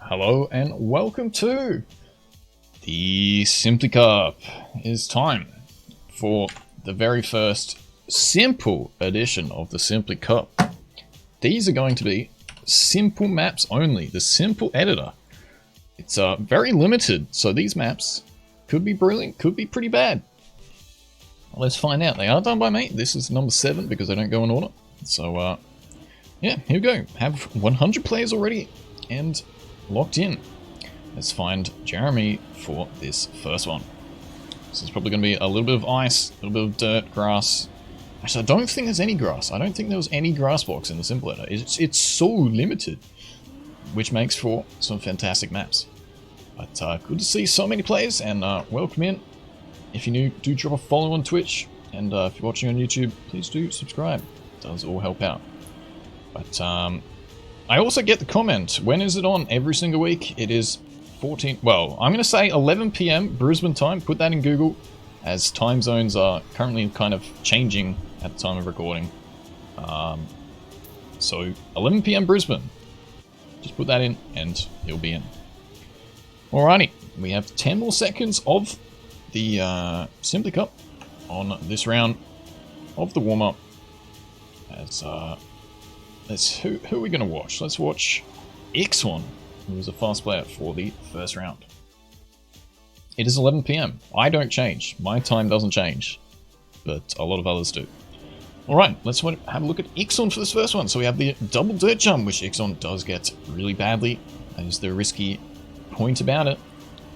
Hello and welcome to the Simply Cup. It is time for the very first simple edition of the Simply Cup. These are going to be simple maps only, the simple editor. It's very limited, so these maps could be brilliant, could be pretty bad. Let's find out. They are done by me. This is number 7 because they don't go in order. So yeah, here we go. Have 100 players already and locked in. Let's find Jeremy for this first one. This is probably going to be a little bit of ice, a little bit of dirt, grass. Actually, I don't think there's any grass. I don't think there was any grass box in the simple editor. It's so limited, which makes for some fantastic maps. But good to see so many players, and welcome in. If you're new, do drop a follow on Twitch, and if you're watching on YouTube, please do subscribe. It does all help out. But I also get the comment, when is it on? Every single week. It is 14, well, I'm going to say 11 PM Brisbane time. Put that in Google, as time zones are currently kind of changing at the time of recording. So 11 PM Brisbane. Just put that in and you'll be in. Alrighty, we have 10 more seconds of the Simply Cup on this round of the warm-up. As who are we going to watch? Let's watch Ixon, who was a fast player for the first round. It is 11 PM. I don't change. My time doesn't change, but a lot of others do. Alright, let's have a look at Ixon for this first one. So we have the double dirt jump, which Ixon does get really badly. That is the risky point about it.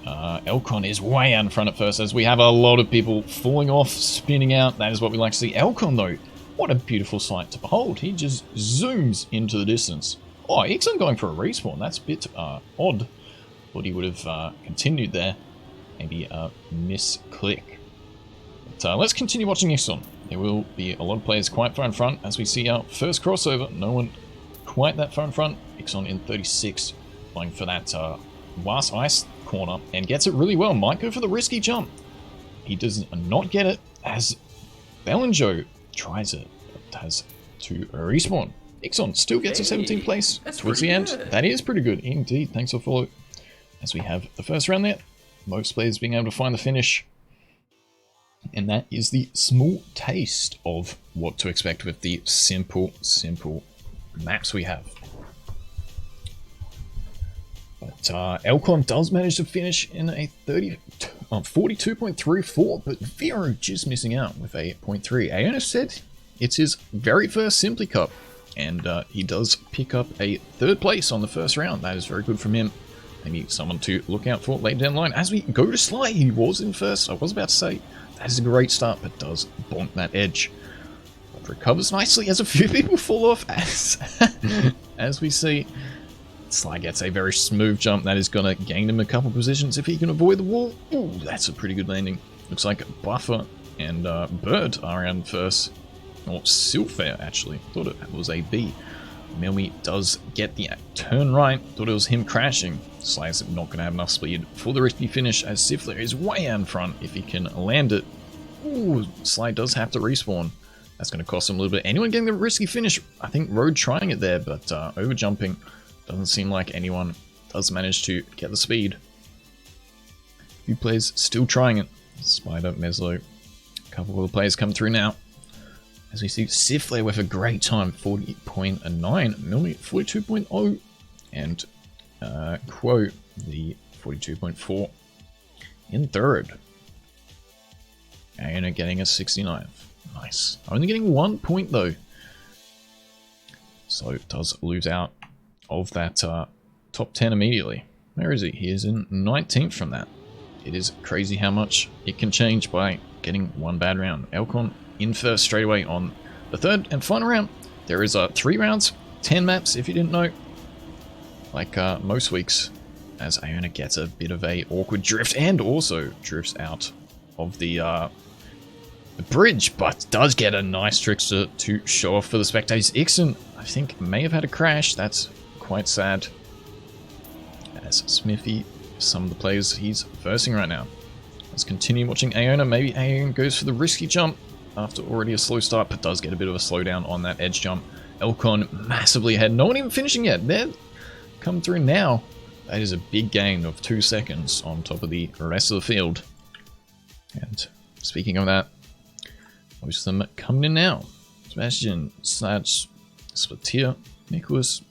Elcon is way out in front at first, as we have a lot of people falling off, spinning out. That is what we like to see. Elcon, though, what a beautiful sight to behold. He just zooms into the distance. Oh, Ixon going for a respawn. That's a bit odd. Thought he would have continued there. Maybe a misclick. But let's continue watching Ixon. There will be a lot of players quite far in front as we see our first crossover. No one quite that far in front. Ixon in 36, going for that last ice corner and gets it really well. Might go for the risky jump. He does not get it as Belenjo tries it, but has to respawn. Ixon still gets a 17th place towards the end. That is pretty good indeed. Thanks for follow. As we have the first round there, most players being able to find the finish. And that is the small taste of what to expect with the simple maps we have. But Elcon does manage to finish in a 42.34, but Vero just missing out with a 0.3. AEST said it's his very first Simply Cup, and he does pick up a 3rd place on the first round. That is very good from him. Maybe someone to look out for later down the line. As we go to Sly, he was in first. I was about to say, that is a great start, but does bonk that edge. But recovers nicely as a few people fall off, as we see. Sly gets a very smooth jump that is going to gain him a couple positions if he can avoid the wall. Ooh, that's a pretty good landing. Looks like Buffer and Bird are in first. Or Silfair, actually. Thought it was a B. Melmi does get the turn right. Thought it was him crashing. Sly's not going to have enough speed for the risky finish, as Silfair is way out in front if he can land it. Ooh, Sly does have to respawn. That's going to cost him a little bit. Anyone getting the risky finish? I think Road trying it there, but over jumping. Doesn't seem like anyone does manage to get the speed. A few players still trying it. Spider, Meslo, a couple of the players come through now. As we see Siflay with a great time, 40.9, Milmi 42.0, and Quo the 42.4 in 3rd. And getting a 69. Nice. Only getting 1 point though. So it does lose out of that top 10 immediately. Where is he? He is in 19th from that. It is crazy how much it can change by getting one bad round. Elcon in first straight away on the 3rd and final round. There is 3 rounds, 10 maps if you didn't know. Like most weeks, as Iona gets a bit of a awkward drift and also drifts out of the bridge, but does get a nice trickster to show off for the spectators. Ixon, I think, may have had a crash. That's quite sad. As Smithy, some of the players he's versing right now. Let's continue watching Aona. Maybe Aona goes for the risky jump after already a slow start, but does get a bit of a slowdown on that edge jump. Elcon massively ahead. No one even finishing yet. They're come through now. That is a big gain of 2 seconds on top of the rest of the field. And speaking of that, most of them coming in now. Sebastian, Sladge, Splatir, Nicholas,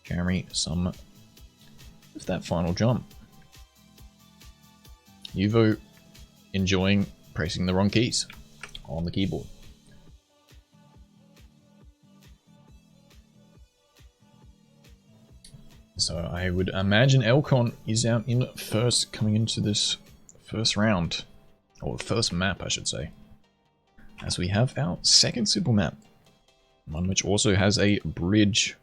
Jeremy, some of that final jump. Yuvo enjoying pressing the wrong keys on the keyboard. So I would imagine Elcon is out in first coming into this first round. Or first map, I should say. As we have our second simple map. One which also has a bridge.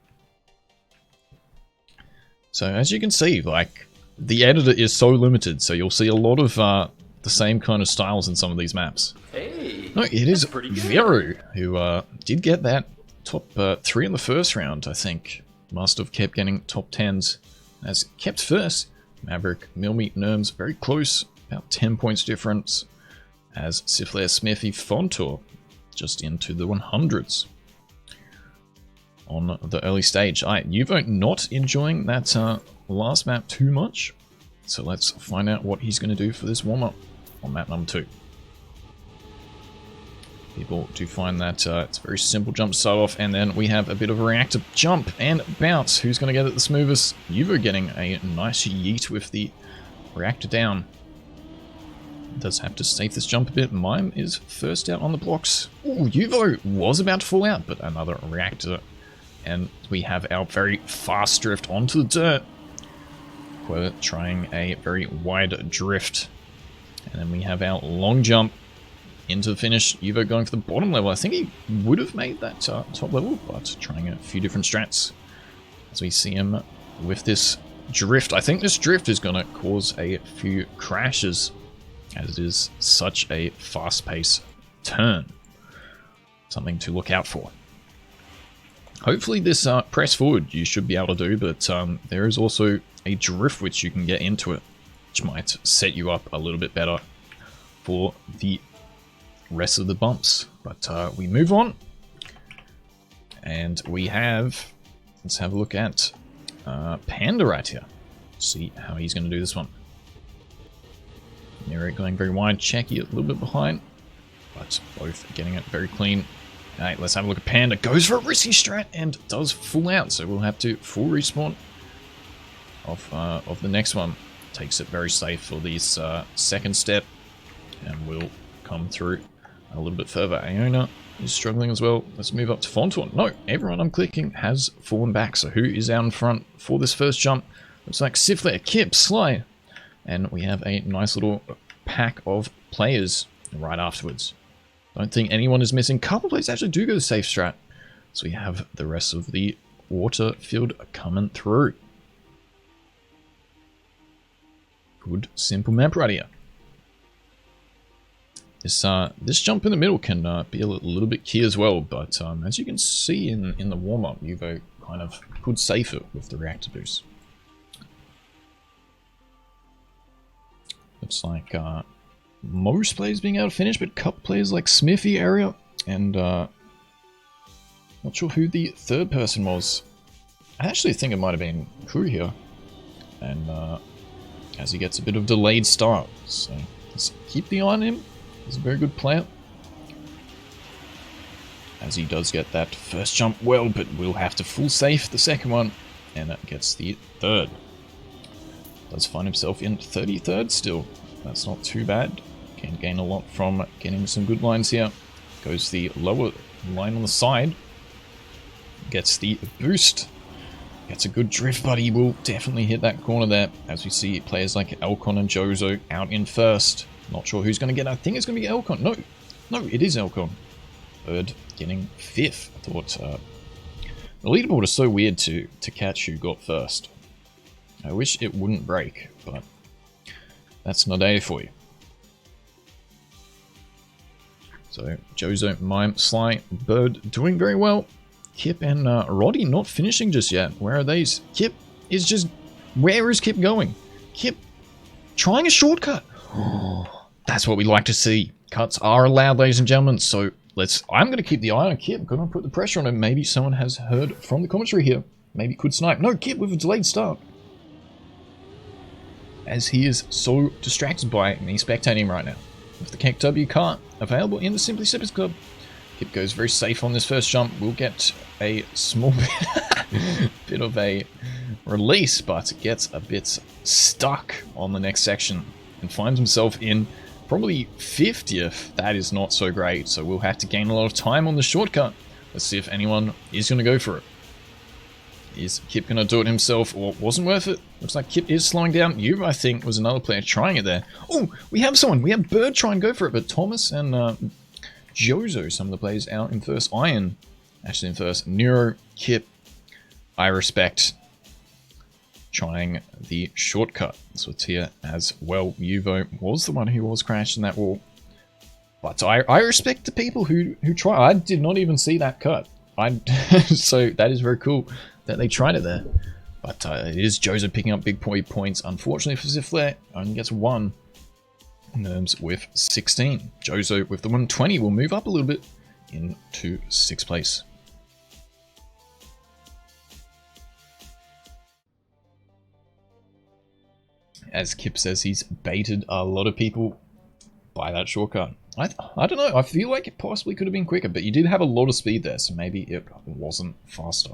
So as you can see, like, the editor is so limited, so you'll see a lot of the same kind of styles in some of these maps. Hey, no, it is Veru, who did get that top 3 in the first round, I think. Must have kept getting top 10s. As kept first, Maverick, Milmy, Nerms very close, about 10 points difference. As Siflair, Smithy, Fontor just into the 100s on the early stage. Alright, Yuvo not enjoying that last map too much. So let's find out what he's going to do for this warm-up on map number 2. People do find that it's a very simple jump to start off, and then we have a bit of a reactor jump and bounce. Who's going to get it the smoothest? Yuvo getting a nice yeet with the reactor down. Does have to save this jump a bit. Mime is first out on the blocks. Ooh, Yuvo was about to fall out, but another reactor. And we have our very fast drift onto the dirt. We're trying a very wide drift. And then we have our long jump into the finish. Yuvo going for the bottom level. I think he would have made that top level, but trying a few different strats. As we see him with this drift. I think this drift is going to cause a few crashes, as it is such a fast-paced turn. Something to look out for. Hopefully this press forward you should be able to do, but there is also a drift which you can get into it, which might set you up a little bit better for the rest of the bumps. But we move on, and we have, let's have a look at Panda right here. See how he's going to do this one. Nero going very wide, Checky a little bit behind, but both getting it very clean. Alright, let's have a look at Panda. Goes for a risky strat and does full out, so we'll have to full respawn of the next one. Takes it very safe for this second step, and will come through a little bit further. Iona is struggling as well. Let's move up to Fontaine. No, everyone I'm clicking has fallen back, so who is out in front for this first jump? Looks like Siflair, Kip, Sly, and we have a nice little pack of players right afterwards. Don't think anyone is missing. Couple players actually do go to safe strat. So we have the rest of the water field coming through. Good simple map right here. This jump in the middle can be a little bit key as well, but as you can see in the warm-up, Yuvo kind of could safer with the reactor boost. Looks like most players being able to finish, but a couple players like Smithy area, and not sure who the third person was. I actually think it might have been Crew here, and as he gets a bit of delayed start, so let's keep the eye on him. He's a very good player, as he does get that first jump well, but will have to full safe the second one, and that gets the third. Does find himself in 33rd still. That's not too bad. Can gain a lot from getting some good lines here. Goes the lower line on the side. Gets the boost. Gets a good drift, but he will definitely hit that corner there. As we see players like Elcon and Jozo out in first. Not sure who's going to get. I think it's going to be Elcon. No, it is Elcon. Bird getting 5th. I thought the leaderboard is so weird to catch who got first. I wish it wouldn't break, but that's not a for you. So, Jozo, Mime, Sly, Bird doing very well. Kip and Roddy not finishing just yet. Where are these? Kip is just... Where is Kip going? Kip trying a shortcut. Oh, that's what we like to see. Cuts are allowed, ladies and gentlemen. So, I'm going to keep the eye on Kip. Going to put the pressure on him. Maybe someone has heard from the commentary here. Maybe could snipe. No, Kip with a delayed start. as he is so distracted by me spectating right now. With the Kek W cart available in the Simply Sippers Club, Kip goes very safe on this first jump. We'll get a small bit of a release, but gets a bit stuck on the next section and finds himself in probably 50th. That is not so great, so we'll have to gain a lot of time on the shortcut. Let's see if anyone is going to go for it. Is Kip going to do it himself, or wasn't worth it? Looks like Kip is slowing down. You, I think, was another player trying it there. Oh, we have someone. We have Bird try and go for it, but Thomas and Jozo, some of the players out in first. Iron, actually in first. Nero, Kip, I respect trying the shortcut. So it's here as well. Yuvo was the one who was crashed in that wall. But I respect the people who try. I did not even see that cut. So that is very cool that they tried it there. But it is Jozo picking up big points. Unfortunately for Zifler, only gets 1. Nerms with 16. Jozo with the 120 will move up a little bit into 6th place. As Kip says, he's baited a lot of people by that shortcut. I don't know, I feel like it possibly could have been quicker, but you did have a lot of speed there, so maybe it wasn't faster.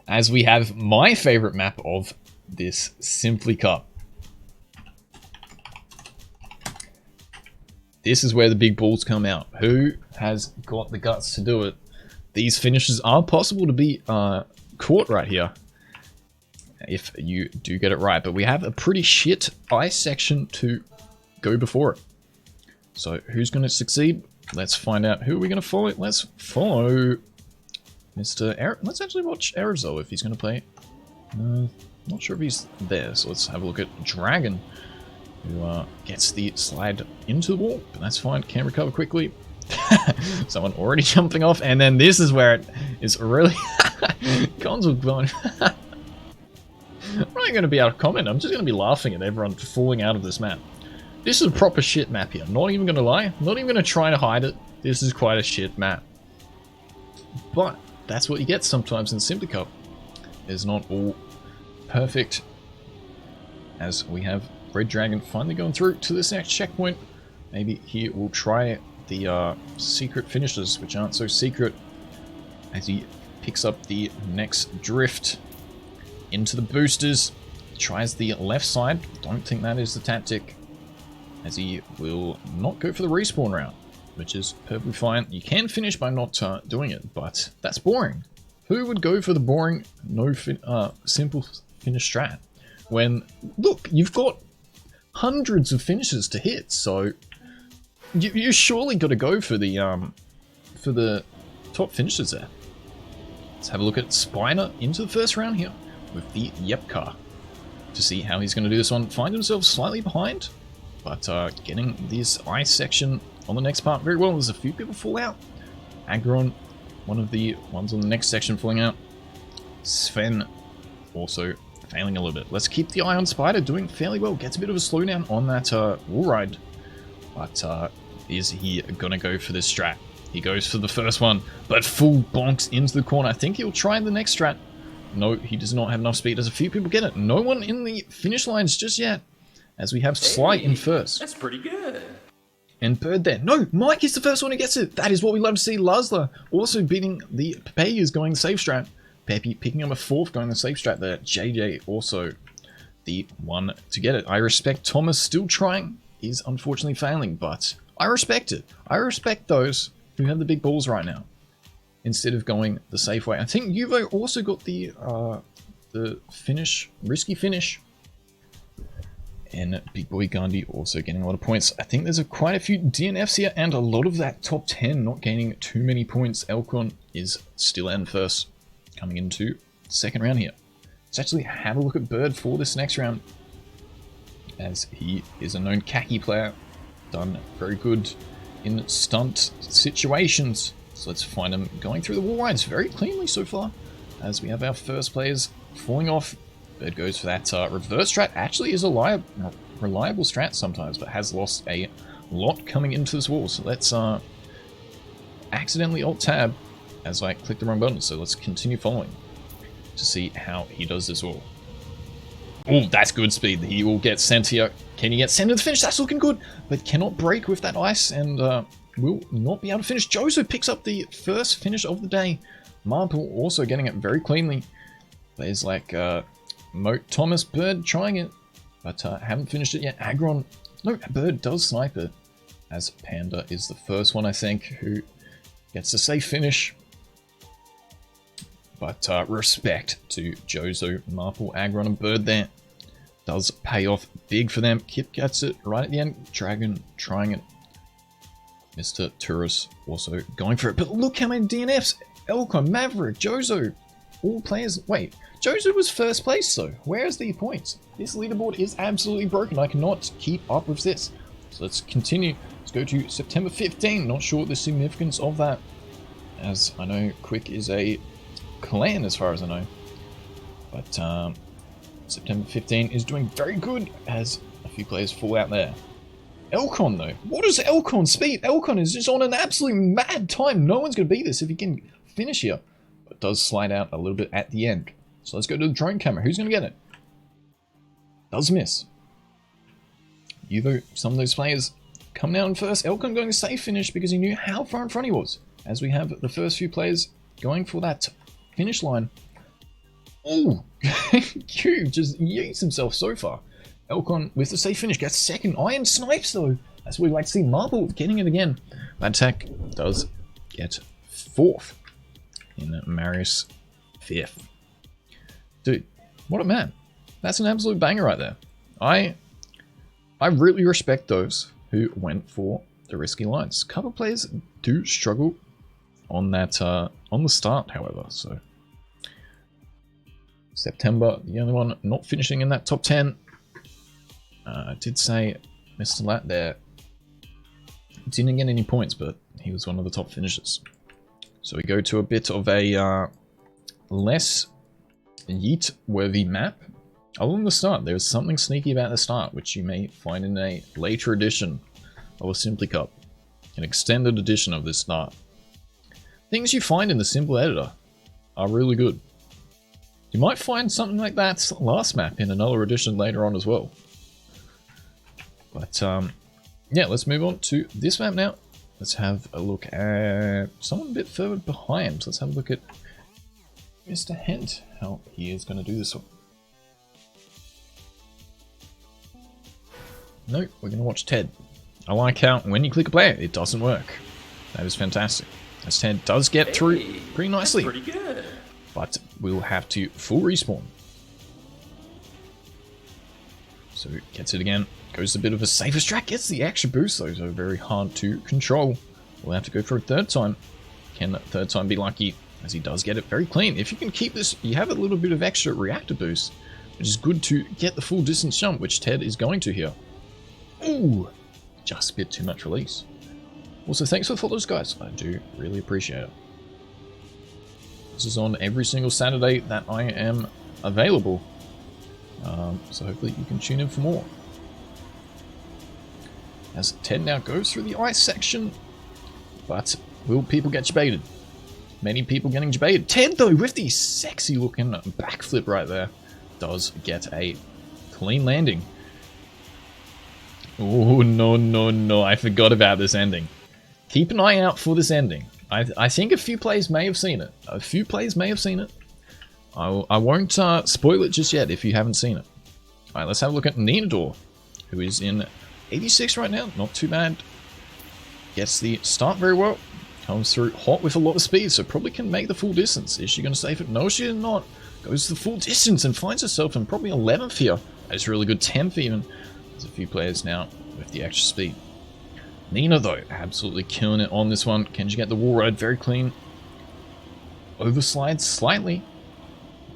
As we have my favorite map of this Simply Cup. This is where the big balls come out. Who has got the guts to do it? These finishes are possible to be caught right here, if you do get it right. But we have a pretty shit ice section to go before it. So who's going to succeed? Let's find out. Who are we going to follow? Let's follow Mr. Eric. Let's actually watch Aerosol if he's going to play. Not sure if he's there. So let's have a look at Dragon, who gets the slide into the wall. But that's fine. Can recover quickly. Someone already jumping off. And then this is where it is really... Cons will going... I'm not going to be able to comment. I'm just going to be laughing at everyone falling out of this map. This is a proper shit map here. Not even going to lie. Not even going to try to hide it. This is quite a shit map. But that's what you get sometimes in Simply Cup. It's not all perfect. As we have Red Dragon finally going through to this next checkpoint. Maybe he will try the secret finishes, which aren't so secret. As he picks up the next drift into the boosters. Tries the left side. Don't think that is the tactic, as he will not go for the respawn route, which is perfectly fine. You can finish by not doing it, but that's boring. Who would go for the boring, simple finish strat? When, look, you've got hundreds of finishes to hit, so you surely got to go for the top finishes there. Let's have a look at Spiner into the first round here with the Yep car to see how he's going to do this one. Find himself slightly behind, but getting this ice section on the next part very well. There's a few people fall out. Agron, one of the ones on the next section, falling out. Sven also failing a little bit. Let's keep the eye on Spider, doing fairly well. Gets a bit of a slowdown on that wall ride. But is he going to go for this strat? He goes for the first one, but full bonks into the corner. I think he'll try the next strat. No, he does not have enough speed. There's a few people get it. No one in the finish lines just yet, as we have Sly in first. That's pretty good. And Bird there. No, Mike is the first one who gets it. That is what we love to see. Lazla also beating the Pepeyers going the safe strat. Pepe picking up a 4th going the safe strat there. JJ also the one to get it. I respect Thomas still trying. He's unfortunately failing, but I respect it. I respect those who have the big balls right now, instead of going the safe way. I think Yuvo also got the finish, risky finish. And Big Boy Gandhi also getting a lot of points. I think there's quite a few DNFs here, and a lot of that top 10 not gaining too many points. Elcon is still in first, coming into second round here. Let's actually have a look at Bird for this next round, as he is a known khaki player. Done very good in stunt situations. So let's find him going through the wall rides very cleanly so far, as we have our first players falling off. Bird goes for that reverse strat. Actually is a reliable strat sometimes, but has lost a lot coming into this wall. So let's accidentally alt-tab as I click the wrong button. So let's continue following to see how he does this wall. Oh, that's good speed. He will get sent here. Can he get sent to the finish? That's looking good, but cannot break with that ice and will not be able to finish. Jozo picks up the first finish of the day. Marple also getting it very cleanly. There's like Moat Thomas Bird trying it, but haven't finished it yet. Agron, no, Bird does snipe it, as Panda is the first one, I think, who gets a safe finish. But respect to Jozo, Marple, Agron, and Bird there. Does pay off big for them. Kip gets it right at the end. Dragon trying it. Mr. Turris also going for it. But look how many DNFs. Elcon, Maverick, Jozo, all players. Wait, Jozo was first place though. Where's the points? This leaderboard is absolutely broken. I cannot keep up with this. So let's continue. Let's go to September 15. Not sure the significance of that, as I know Quick is a clan as far as I know. But September 15 is doing very good as a few players fall out there. Elcon though, what is Elcon's speed? Elcon is just on an absolute mad time. No one's going to beat this if he can finish here. But does slide out a little bit at the end. So let's go to the drone camera. Who's going to get it? Does miss. Yuvo, some of those players coming out in first. Elcon going to safe finish because he knew how far in front he was. As we have the first few players going for that finish line. Oh, Cube just yeets himself so far. Elcon with the safe finish gets second. Iron snipes though. That's what we like to see. Marble getting it again. Bad Tech does get fourth. In Marius fifth. Dude, what a man. That's an absolute banger right there. I really respect those who went for the risky lines. A couple players do struggle on that on the start, however. So September, the only one not finishing in that top 10. I did say Mr. Lat there didn't get any points, but he was one of the top finishers. So we go to a bit of a less yeet-worthy map. Other than the start, there's something sneaky about the start, which you may find in a later edition of a Simply Cup. An extended edition of this start. Things you find in the simple editor are really good. You might find something like that last map in another edition later on as well. But yeah, let's move on to this map now. Let's have a look at someone a bit further behind. Let's have a look at Mr. Hent, how he is going to do this one. No, we're going to watch Ted. I like how when you click a player, it doesn't work. That is fantastic. As Ted does get through pretty nicely. That's pretty good. But we'll have to full respawn. So gets it again. Goes a bit of a safer strat. Gets the extra boost though, so very hard to control. We'll have to go for a third time. Can that third time be lucky? As he does get it very clean. If you can keep this, you have a little bit of extra reactor boost, which is good to get the full distance jump, which Ted is going to here. Ooh, just a bit too much release. Also, thanks for the follows, guys. I do really appreciate it. This is on every single Saturday that I am available. So hopefully you can tune in for more. As Ted now goes through the ice section. But will people get baited? Many people getting baited. Ted, though, with the sexy looking backflip right there, does get a clean landing. Oh, no, no, no. I forgot about this ending. Keep an eye out for this ending. I think a few players may have seen it. A few players may have seen it. I won't spoil it just yet if you haven't seen it. Alright, let's have a look at Ninador, who is in 86 right now. Not too bad. Gets the start very well. Comes through hot with a lot of speed, so probably can make the full distance. Is she going to save it? No, she did not. Goes the full distance and finds herself in probably 11th here. That's really good, 10th even. There's a few players now with the extra speed. Nina, though, absolutely killing it on this one. Can she get the wall ride very clean? Overslides slightly,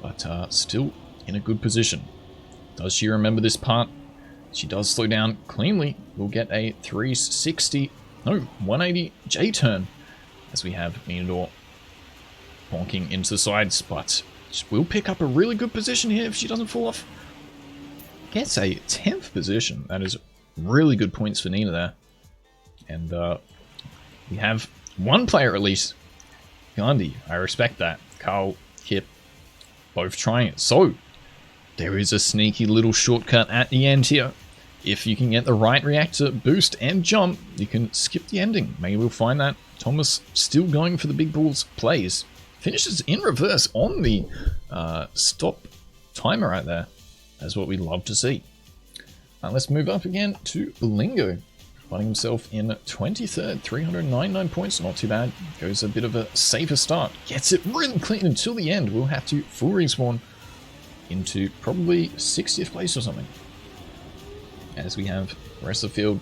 but still in a good position. Does she remember this part? She does slow down cleanly. We'll get a 360, no, 180 J-turn as we have Ninador bonking into the sides, but she will pick up a really good position here if she doesn't fall off. Gets a 10th position. That is really good points for Nina there. And we have one player at least. Gandhi, I respect that. Carl, Kip, both trying it. So, There is a sneaky little shortcut at the end here. If you can get the right reactor boost and jump, you can skip the ending. Maybe we'll find that. Thomas still going for the big balls plays. Finishes in reverse on the stop timer right there. That's what we love to see. Let's move up again to Lingo. Finding himself in 23rd, 399 points, not too bad. Goes a bit of a safer start. Gets it really clean until the end. We'll have to full respawn into probably 60th place or something. As we have the rest of the field,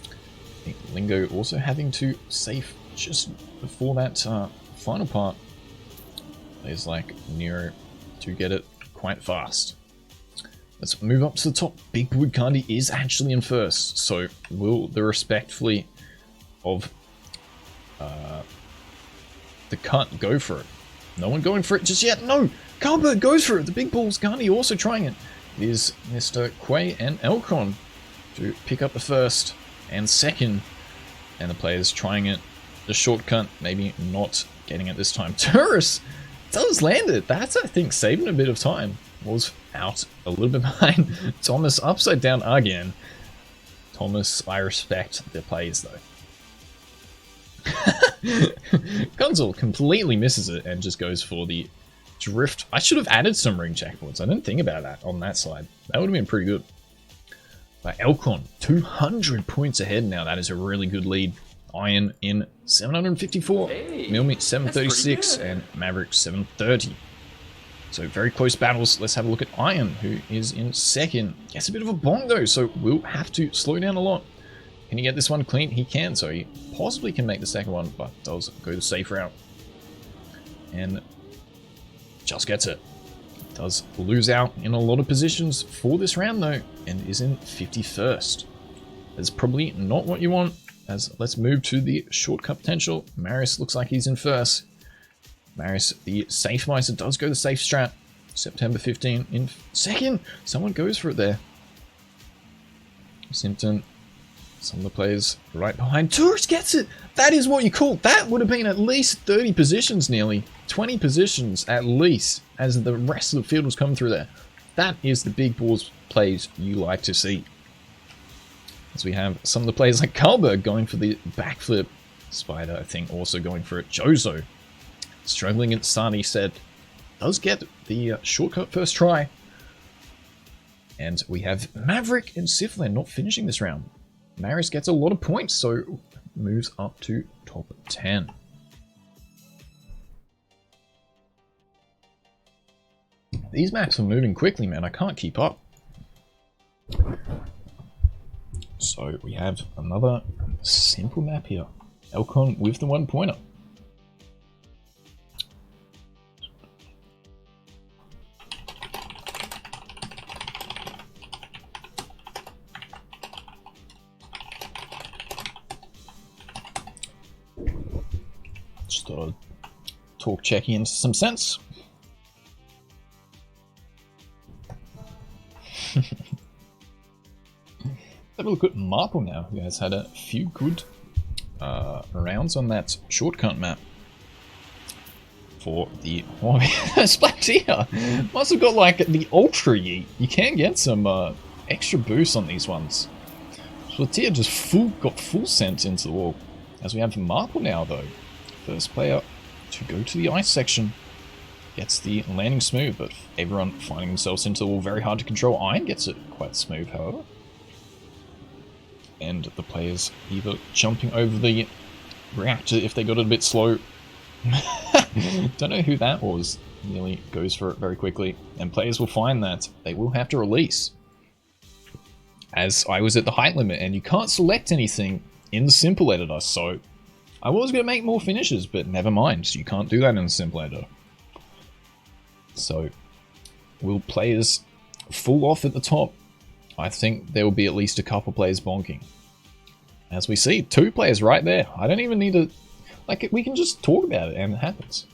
I think Lingo also having to safe just before that final part. Players like Nero to get it quite fast. Let's move up to the top. Big Wood Candy is actually in first, so will the respectfully of the cut go for it? No one going for it just yet. No, Carlberg goes for it. The big balls Candy also trying it. It is Mr. Quay and Elcon to pick up the first and second, and the players trying it. The shortcut, maybe not getting it this time. Turris does land it. That's, I think, saving a bit of time. Was out a little bit behind. Thomas upside down again. Thomas, I respect the plays though. Gunzel completely misses it and just goes for the drift. I should have added some ring checkpoints. I didn't think about that on that side. That would have been pretty good. But Elcon, 200 points ahead now. That is a really good lead. Iron in 754. Hey, Milmy 736 and Maverick 730. So very close battles. Let's have a look at Iron, who is in second. Gets a bit of a bong though, so we'll have to slow down a lot. Can he get this one clean? He can, so he possibly can make the second one, but does go the safe route. And just gets it. Does lose out in a lot of positions for this round though, and is in 51st. That's probably not what you want, as let's move to the shortcut potential. Marius looks like he's in first. Marius, the safe miser, does go the safe strat. September 15 in second. Someone goes for it there. Simpton, some of the players right behind. Tourist gets it. That is what you call. That would have been at least 30 positions nearly. 20 positions at least, as the rest of the field was coming through there. That is the big balls plays you like to see. As we have some of the players like Carlberg going for the backflip. Spider, I think, also going for it. Jozo, struggling at the start, he said, does get the shortcut first try. And we have Maverick and Sifland not finishing this round. Marius gets a lot of points, so moves up to top 10. These maps are moving quickly, man. I can't keep up. So we have another simple map here. Elcon with the 1-pointer. Just thought I'd talk checking into some sense. Have a look at Marple now, who has had a few good rounds on that shortcut map. For the Splatia must have got like the ultra yeet. You can get some extra boost on these ones. Splatia just got full sent into the wall. As we have Marple now though, first player to go to the ice section. Gets the landing smooth, but everyone finding themselves into the wall very hard to control. Iron gets it quite smooth, however. And the players either jumping over the reactor if they got it a bit slow. Don't know who that was. Nearly goes for it very quickly. And players will find that they will have to release. As I was at the height limit, and you can't select anything in the simple editor, so I was going to make more finishes, but never mind. So you can't do that in the simple editor. So, will players fall off at the top? I think there will be at least a couple players bonking. As we see, 2 players right there. I don't even need to... Like, we can just talk about it and it happens.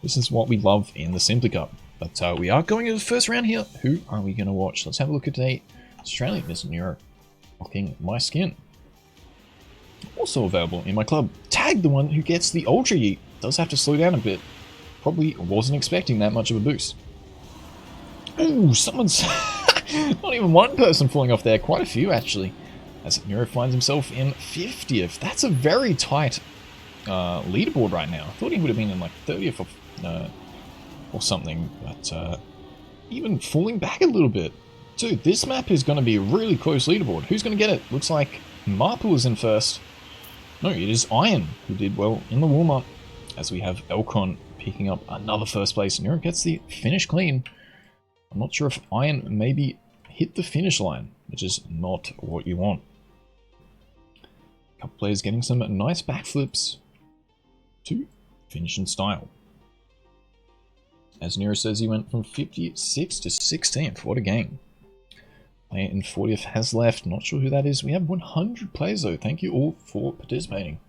This is what we love in the Simply Cup. But we are going into the first round here. Who are we going to watch? Let's have a look at a Australian Mr. Neuro. Rocking my skin. Also available in my club. Tag, the one who gets the Ultra Yeet. Does have to slow down a bit. Probably wasn't expecting that much of a boost. Ooh, someone's... not even one person falling off there. Quite a few, actually. As Nero finds himself in 50th. That's a very tight leaderboard right now. I thought he would have been in like 30th or something. But even falling back a little bit. Dude, this map is going to be a really close leaderboard. Who's going to get it? Looks like Marple is in first. No, it is Iron who did well in the warm-up. As we have Elcon picking up another first place. Nero gets the finish clean. I'm not sure if Iron maybe hit the finish line, which is not what you want. A couple players getting some nice backflips to finish in style. As Nero says, he went from 56 to 16th. What a game. Player in 40th has left. Not sure who that is. We have 100 players though. Thank you all for participating.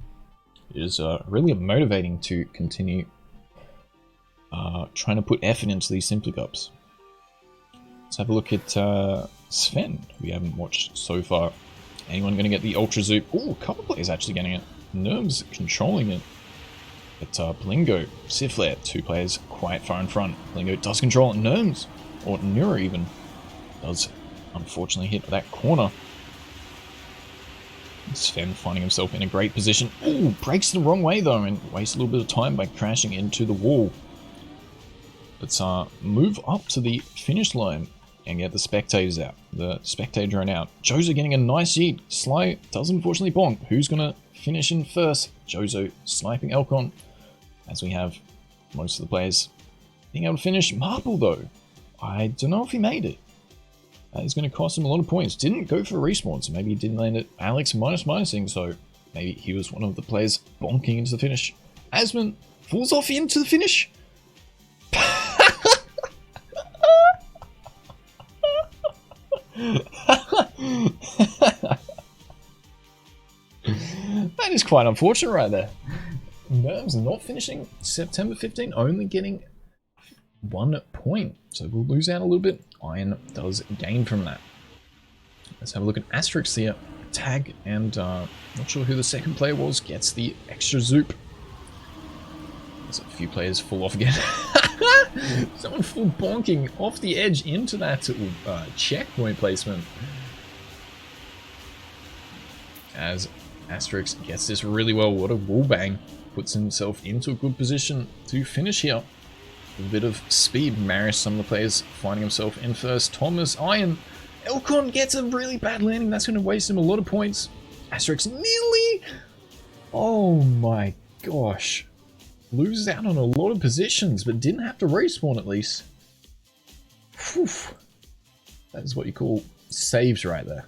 It is really motivating to continue trying to put effort into these Simply Cups. Let's have a look at Sven, who we haven't watched so far. Anyone going to get the Ultra Zoop? Ooh, a couple players actually getting it. Nerms controlling it. But Blingo, Siflair, two players quite far in front. Blingo does control it. Nerms, or Nura even, does unfortunately hit that corner. Sven finding himself in a great position. Ooh, breaks the wrong way though and wastes a little bit of time by crashing into the wall. Let's move up to the finish line and get the spectators out. The spectator drone out. Jozo getting a nice yeet. Sly does unfortunately bonk. Who's going to finish in first? Jozo sniping Elcon. As we have most of the players being able to finish. Marple though, I don't know if he made it. That is going to cost him a lot of points. Didn't go for a respawn, so maybe he didn't land it. Alex minusing, so maybe he was one of the players bonking into the finish. Asman falls off into the finish. That is quite unfortunate right there. Nerves not finishing September 15, only getting 1 point. So we'll lose out a little bit. Iron does gain from that. Let's have a look at Asterix here. Tag and not sure who the second player was, gets the extra zoop. There's a few players fall off again. Someone full bonking off the edge into that checkpoint placement. As Asterix gets this really well. What a wall bang. Puts himself into a good position to finish here. A bit of speed. Maris, some of the players finding himself in first. Thomas, Iron. Elcon gets a really bad landing. That's going to waste him a lot of points. Asterix nearly... Oh my gosh. Loses out on a lot of positions, but didn't have to respawn at least. Whew. That is what you call saves right there.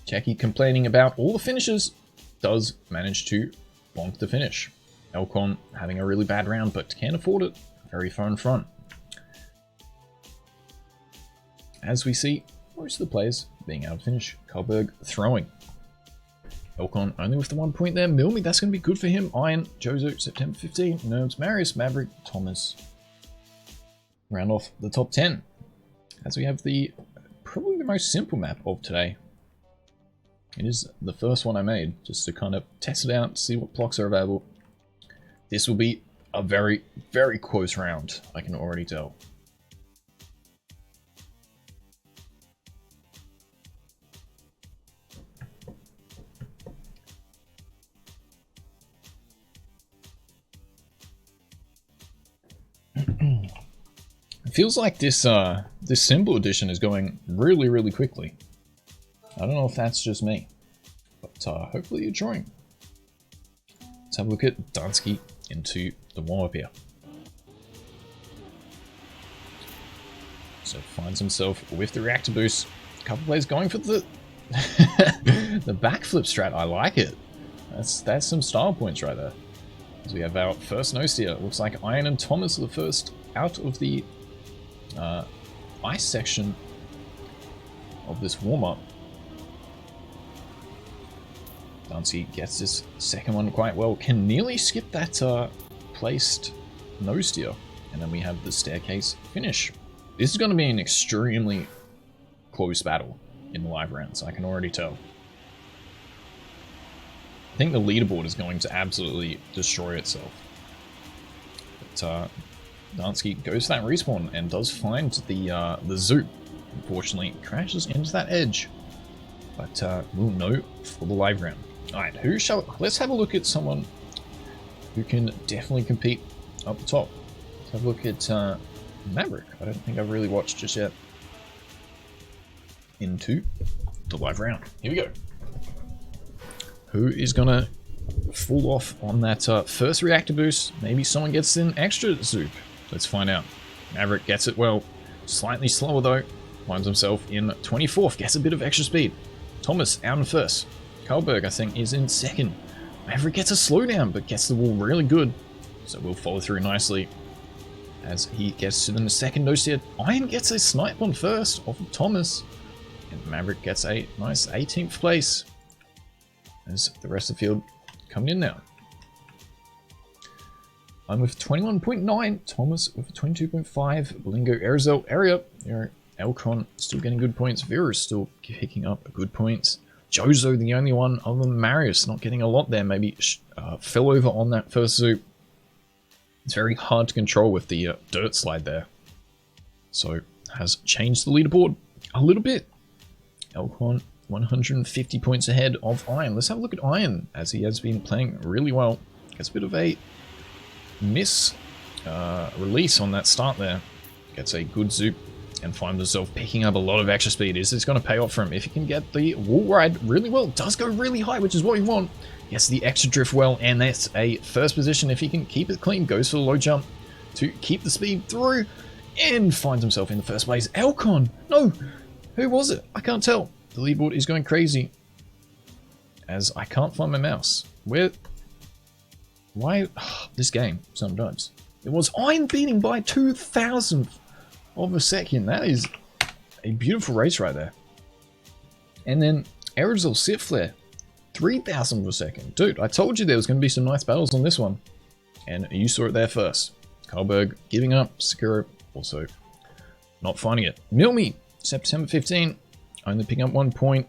Jackie complaining about all the finishes. Does manage to bonk the finish. Elcon having a really bad round, but can't afford it. Very far in front. As we see, most of the players being able to finish. Karlberg throwing. Elcon only with the 1 point there. Milmy, that's going to be good for him. Iron, Jozo, September 15. Nerves, Marius, Maverick, Thomas. Round off the top 10. As we have the probably the most simple map of today. It is the first one I made, just to kind of test it out, see what blocks are available. This will be a very, very close round, I can already tell. It feels like this this symbol edition is going really, really quickly. I don't know if that's just me, but hopefully you're enjoying. Let's have a look at Dansky into the warm-up here. So finds himself with the reactor boost. A couple players going for the the backflip strat. I like it. That's some style points right there. As we have our first nose here. Looks like Iron and Thomas are the first out of the ice section of this warm-up. Dansky gets this second one quite well. Can nearly skip that placed nose steer. And then we have the staircase finish. This is going to be an extremely close battle in the live rounds, I can already tell. I think the leaderboard is going to absolutely destroy itself. But Dansky goes to that respawn and does find the Zoop. Unfortunately, crashes into that edge. But we'll know for the live round. Alright, let's have a look at someone who can definitely compete up the top. Let's have a look at Maverick. I don't think I've really watched just yet. Into the live round. Here we go. Who is gonna fall off on that first reactor boost? Maybe someone gets an extra Zoop. Let's find out. Maverick gets it well. Slightly slower though. Finds himself in 24th. Gets a bit of extra speed. Thomas out in first. Karlberg, I think, is in second. Maverick gets a slowdown, but gets the wall really good. So we'll follow through nicely as he gets it in the second nose here. Iron gets a snipe on first off of Thomas. And Maverick gets a nice 18th place. As the rest of the field coming in now. I'm with 21.9, Thomas with 22.5, Blingo, Arizal, Area, Elcon still getting good points, Vera is still picking up good points, Jozo the only one other than Marius not getting a lot there, maybe fell over on that first Zoop. It's very hard to control with the dirt slide there, so has changed the leaderboard a little bit. Elcon 150 points ahead of Iron. Let's have a look at Iron as he has been playing really well. Gets a bit of a release on that start there. Gets a good Zoop and finds himself picking up a lot of extra speed. Is this going to pay off for him? If he can get the wall ride really well, does go really high, which is what we want. Gets the extra drift well, and that's a first position. If he can keep it clean, goes for the low jump to keep the speed through and finds himself in the first place. Elcon! No! Who was it? I can't tell. The leaderboard is going crazy as I can't find my mouse. Why this game sometimes? It was Iron beating by 2,000th of a second. That is a beautiful race right there. And then Arizal Sit Flare 3,000th of a second. Dude, I told you there was going to be some nice battles on this one. And you saw it there first. Karlberg giving up. Sakura also not finding it. Milmi, September 15. Only picking up 1 point.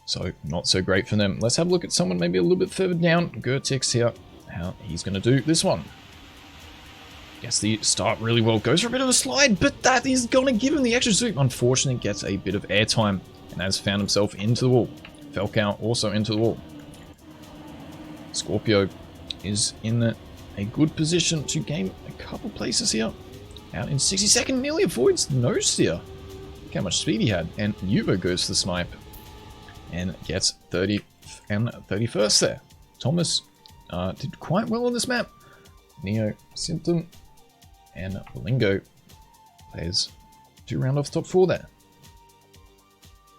So, not so great for them. Let's have a look at someone maybe a little bit further down. Gertix here. How he's going to do this one. Gets the start really well. Goes for a bit of a slide, but that is going to give him the extra Zoop. Unfortunately, gets a bit of airtime and has found himself into the wall. Falcao also into the wall. Scorpio is in a good position to gain a couple places here. Out in 62nd, nearly avoids the nose steer. Look how much speed he had. And Yubo goes for the snipe and gets 30th and 31st there. Thomas did quite well on this map. Neo, Symptom, and Lingo plays 2 round off top 4 there.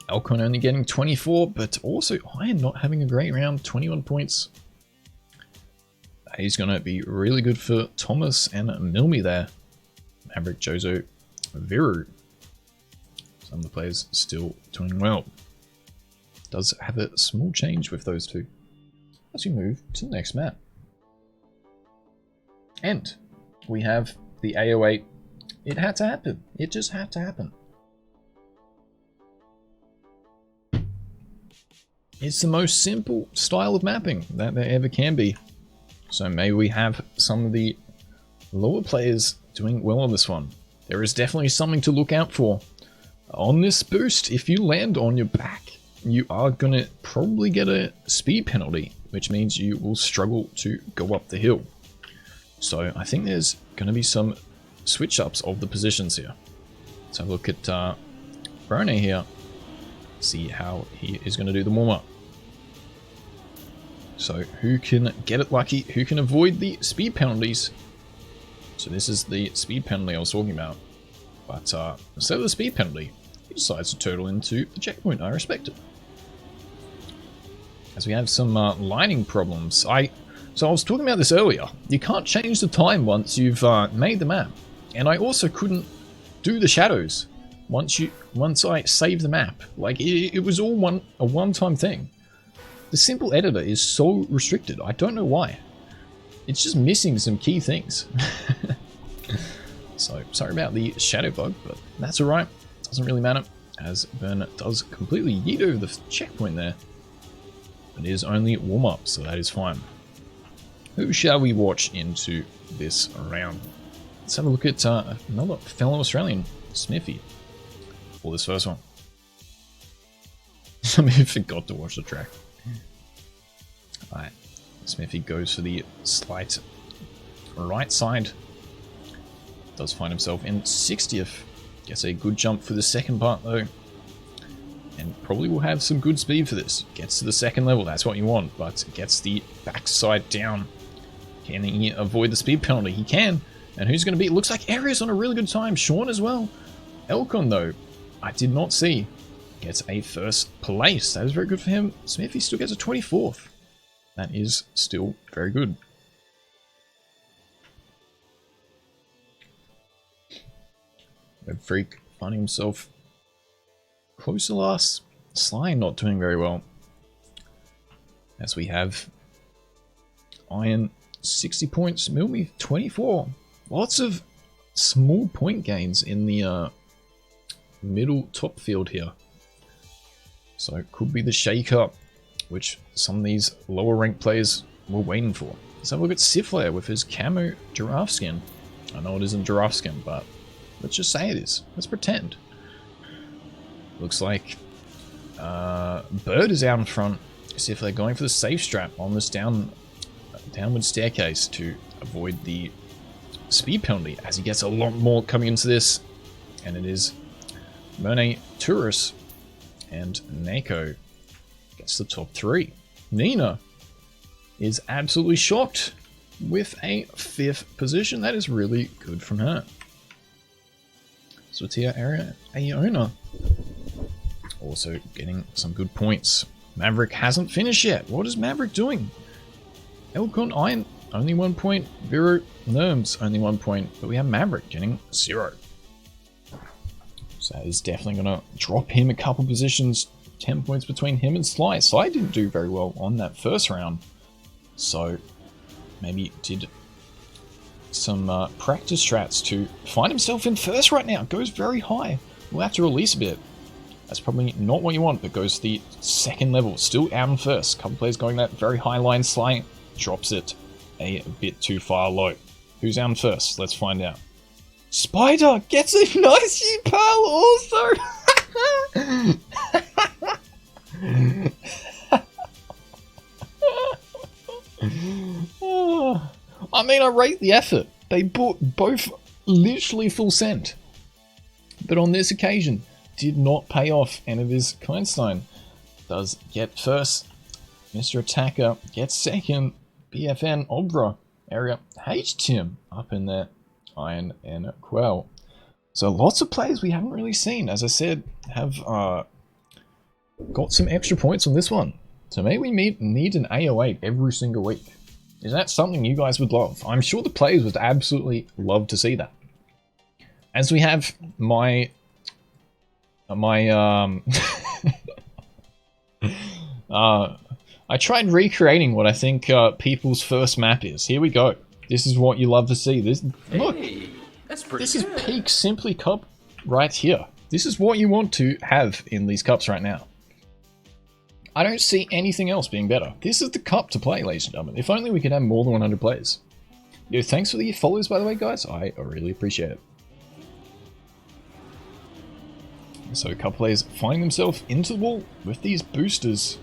Elcon only getting 24, but also Iron not having a great round, 21 points. He's going to be really good for Thomas and Milmi there. Maverick, Jozo, Viru. Some of the players still doing well. Does have a small change with those two. As we move to the next map. And we have the AO8. It had to happen. It just had to happen. It's the most simple style of mapping that there ever can be. So maybe we have some of the lower players doing well on this one. There is definitely something to look out for. On this boost, if you land on your back, you are going to probably get a speed penalty, which means you will struggle to go up the hill. So I think there's going to be some switch ups of the positions here. Let's have a look at Brone here. See how he is going to do the warm up. So who can get it lucky? Who can avoid the speed penalties? So this is the speed penalty I was talking about. But instead of the speed penalty, he decides to turtle into the checkpoint. I respect it. As we have some lighting problems. So I was talking about this earlier. You can't change the time once you've made the map. And I also couldn't do the shadows once I saved the map. Like it was all a one-time thing. The simple editor is so restricted. I don't know why. It's just missing some key things. So sorry about the shadow bug, but that's alright. Doesn't really matter, as Burn does completely yeet over the checkpoint there. It is only warm-up, so that is fine. Who shall we watch into this round? Let's have a look at another fellow Australian, Smithy, for this first one. Somebody forgot to watch the track. Alright, Smithy goes for the slight right side. Does find himself in 60th. Gets a good jump for the second part though. And probably will have some good speed for this. Gets to the second level, that's what you want, but gets the backside down. Can he avoid the speed penalty? He can. And who's going to be? It looks like Arius on a really good time. Sean as well. Elcon though, I did not see. Gets a first place. That is very good for him. Smithy still gets a 24th. That is still very good. Web Freak finding himself close to last. Sly not doing very well. As we have Iron 60 points, Milmy 24. Lots of small point gains in the middle top field here. So it could be the shake-up, which some of these lower ranked players were waiting for. Let's have a look at Siflair with his camo giraffe skin. I know it isn't giraffe skin, but let's just say it is. Let's pretend. Looks like Bird is out in front. Siflair going for the safe strap on this downward staircase to avoid the speed penalty, as he gets a lot more coming into this. And it is Mone Turris and Nako gets the top 3. Nina is absolutely shocked with a 5th position. That is really good from her. Swatia Area Aona also getting some good points. Maverick hasn't finished yet. What is Maverick doing? Elcon Iron only 1 point. Vero Nerms only 1 point. But we have Maverick getting 0. So that is definitely going to drop him a couple positions. 10 points between him and Sly. Sly didn't do very well on that first round. So maybe did some practice strats to find himself in first right now. Goes very high. We'll have to release a bit. That's probably not what you want, but goes to the second level. Still out in first. Couple players going that very high line. Sly drops it a bit too far low. Who's out in first? Let's find out. Spider gets a nice U-Pal also! I mean, I rate the effort. They bought both literally full cent. But on this occasion, did not pay off, and it is Kleinstein does get first. Mr. Attacker gets second. BFN Obra area H-Tim up in there. Iron and Quell. So lots of players we haven't really seen, as I said, have got some extra points on this one. So maybe we need an AO8 every single week. Is that something you guys would love? I'm sure the players would absolutely love to see that. As we have my I tried recreating what I think people's first map is. Here we go. This is what you love to see. Look, hey, that's pretty this good. is peak Simply Cup right here. This is what you want to have in these cups right now. I don't see anything else being better. This is the cup to play, ladies and gentlemen. If only we could have more than 100 players. Yo, thanks for the follows, by the way, guys. I really appreciate it. So a couple players finding themselves into the wall with these boosters.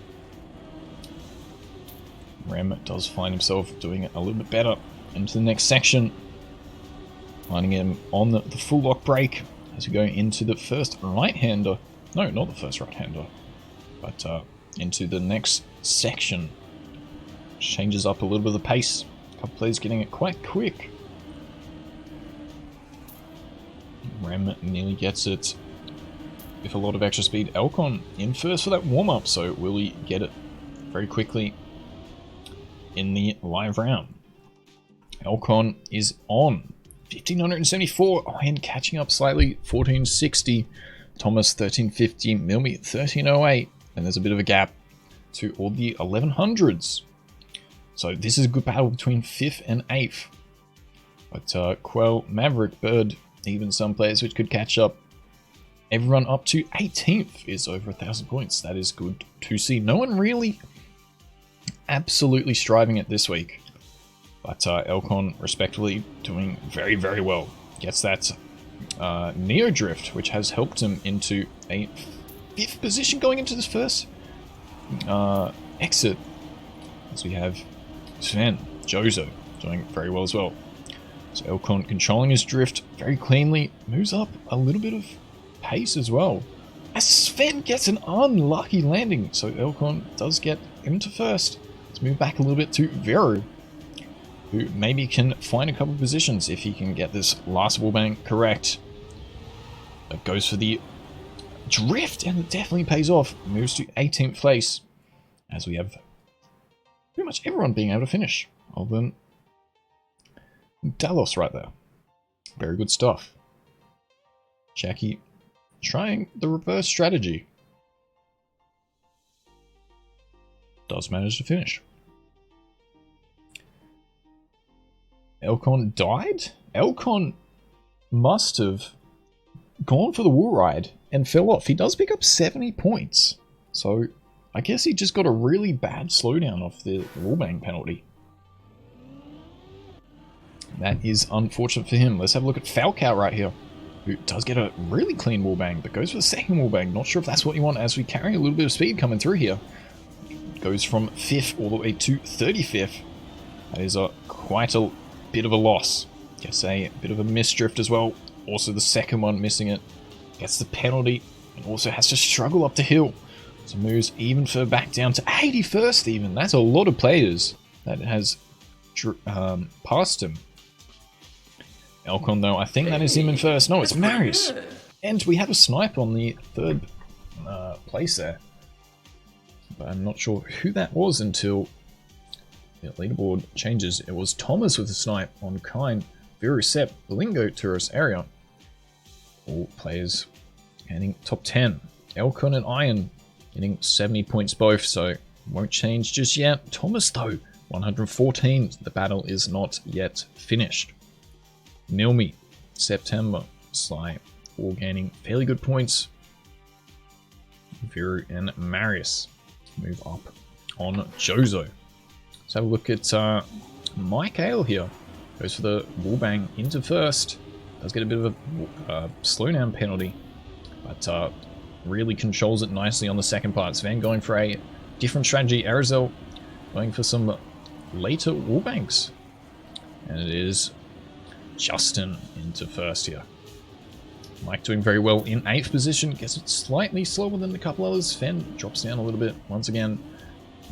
Rem does find himself doing it a little bit better into the next section. Finding him on the full lock break as we go into the first right-hander. No, not the first right-hander. But into the next section. Changes up a little bit of the pace. A couple players getting it quite quick. Rem nearly gets it with a lot of extra speed. Elcon in first for that warm-up, so will he get it very quickly in the live round? Elcon is on 1574, and catching up slightly, 1460. Thomas 1350, Milmy 1308, and there's a bit of a gap to all the 1100s. So this is a good battle between 5th and 8th. But Quell, Maverick, Bird, even some players which could catch up. Everyone up to 18th is over 1,000 points. That is good to see. No one really absolutely striving it this week. But Elcon, respectively, doing very, very well. Gets that Neo Drift, which has helped him into a 5th position going into this first exit. As we have Sven, Jozo, doing very well as well. So Elcon controlling his drift very cleanly, moves up a little bit of pace as well. As Sven gets an unlucky landing, so Elcon does get into first. Let's move back a little bit to Vero, who maybe can find a couple of positions if he can get this last wallbang correct. That goes for the drift, and it definitely pays off. Moves to 18th place, as we have pretty much everyone being able to finish, other than Dalos right there. Very good stuff. Jackie trying the reverse strategy. Does manage to finish. Elcon died? Elcon must have gone for the wall ride and fell off. He does pick up 70 points. So I guess he just got a really bad slowdown off the wallbang penalty. That is unfortunate for him. Let's have a look at Falcao right here, who does get a really clean wallbang, but goes for the second wallbang. Not sure if that's what you want, as we carry a little bit of speed coming through here. Goes from 5th all the way to 35th. That is quite a bit of a loss. Guess a bit of a misdrift as well. Also the second one missing it. Gets the penalty and also has to struggle up the hill. So moves even further back down to 81st even. That's a lot of players that has passed him. Elcon though, I think that is him in first. No, it's Marius. And we have a snipe on the 3rd place there. But I'm not sure who that was until the leaderboard changes. It was Thomas with a snipe on Kine, Virusep, Bilingo, Tourist area. All players getting top 10. Elcon and Iron getting 70 points both, so won't change just yet. Thomas though, 114. The battle is not yet finished. Milmi, September, Sly, all gaining fairly good points. Viru and Marius move up on Jozo. Let's have a look at Mike Ale here. Goes for the wallbang into first. Does get a bit of a slowdown penalty, but really controls it nicely on the second part. Sven going for a different strategy. Arizel going for some later wallbangs. And it is Justin into first here. Mike doing very well in 8th position. Gets it slightly slower than a couple others. Sven drops down a little bit once again.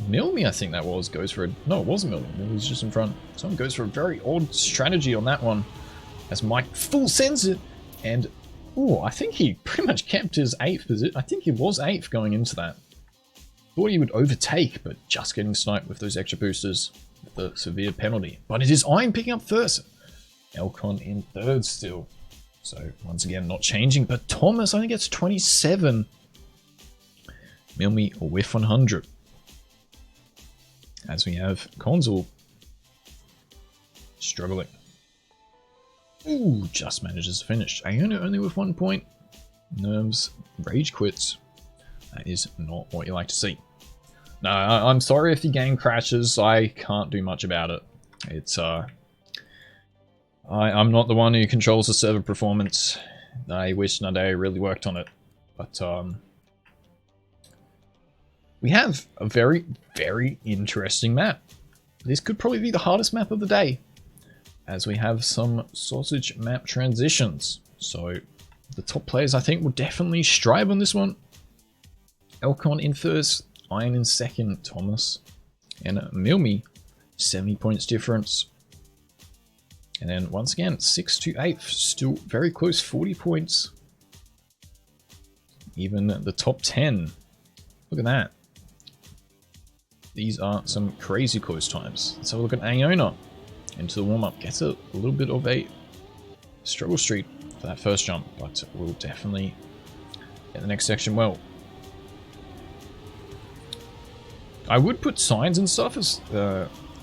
Milmi, I think that was, goes for a... No, it wasn't Milmi. Milmi was just in front. Someone goes for a very odd strategy on that one, as Mike full sends it. And, oh, I think he pretty much kept his 8th position. I think he was 8th going into that. Thought he would overtake, but just getting sniped with those extra boosters with the severe penalty. But it is Iron picking up first. Elcon in 3rd still. So, once again, not changing. But Thomas only gets 27. Milmi with 100. As we have Consul struggling. Ooh, just manages to finish. Iona only with 1 point. Nerves, rage quits. That is not what you like to see. No, I'm sorry if the game crashes. I can't do much about it. It's, I'm not the one who controls the server performance. I wish Nade really worked on it. But, we have a very, very interesting map. This could probably be the hardest map of the day, as we have some sausage map transitions. So the top players, I think, will definitely strive on this one. Elcon in first, Iron in second, Thomas, and Milmi, 70 points difference. And then once again, 6th to 8th, still very close, 40 points. Even the top 10, look at that. These are some crazy close times. Let's have a look at Iona into the warm-up. Gets a little bit of a struggle streak for that first jump, but we'll definitely get the next section well. I would put signs and stuff, as,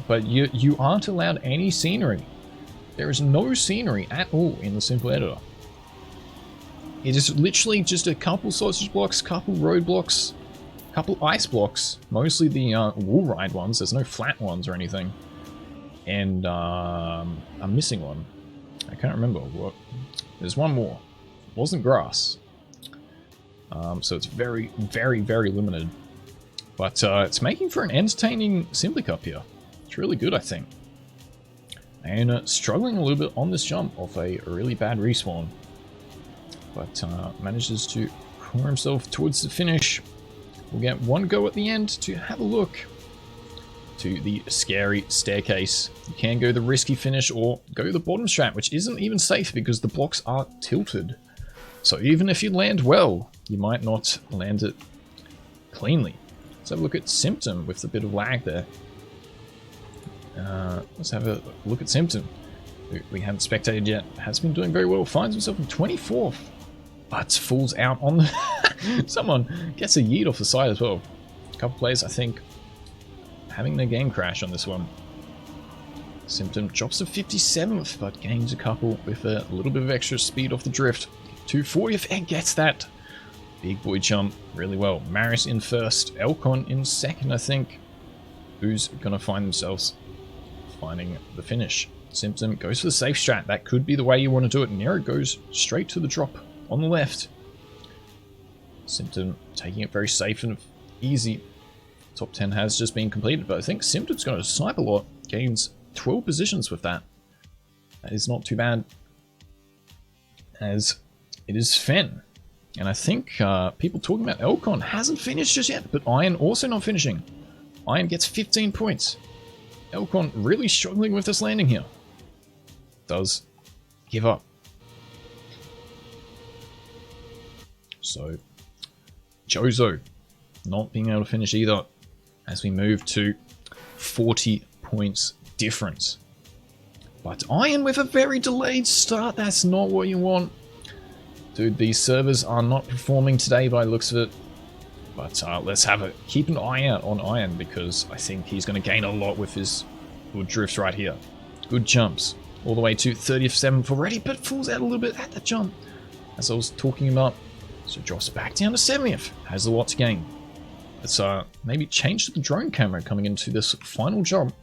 but you aren't allowed any scenery. There is no scenery at all in the simple editor. It is literally just a couple sausage blocks, couple road blocks, couple ice blocks, mostly the wall ride ones. There's no flat ones or anything. And I'm missing one. I can't remember what. There's one more. It wasn't grass. So it's very, very, very limited. But it's making for an entertaining simplycup here. It's really good, I think. And struggling a little bit on this jump off a really bad respawn. But manages to corner himself towards the finish. We'll get one go at the end to have a look to the scary staircase. You can go the risky finish or go the bottom strat, which isn't even safe because the blocks are tilted. So even if you land well, you might not land it cleanly. Let's have a look at Symptom with a bit of lag there. Let's have a look at Symptom, who we haven't spectated yet. Has been doing very well, finds himself in 24th, but falls out on the... Someone gets a yeet off the side as well. A couple players, I think, having their game crash on this one. Symptom drops to 57th, but gains a couple with a little bit of extra speed off the drift. 240th and gets that big boy jump really well. Maris in first, Elcon in second, I think. Who's gonna find themselves finding the finish? Symptom goes for the safe strat. That could be the way you want to do it. Nero goes straight to the drop on the left. Symptom taking it very safe and easy. Top 10 has just been completed, but I think Symptom's going to snipe a lot. Gains 12 positions with that. That is not too bad, as it is Fen. And I think people talking about Elcon hasn't finished just yet, but Iron also not finishing. Iron gets 15 points. Elcon really struggling with this landing here. Does give up. So, Jozo not being able to finish either, as we move to 40 points difference. But Iron with a very delayed start, that's not what you want. Dude, these servers are not performing today by the looks of it. But let's keep an eye out on Iron, because I think he's going to gain a lot with his good drifts right here. Good jumps. All the way to 37th already, but falls out a little bit at that jump, as I was talking about. So drops back down to 70th. Has a lot to gain. Let's maybe change to the drone camera coming into this final jump.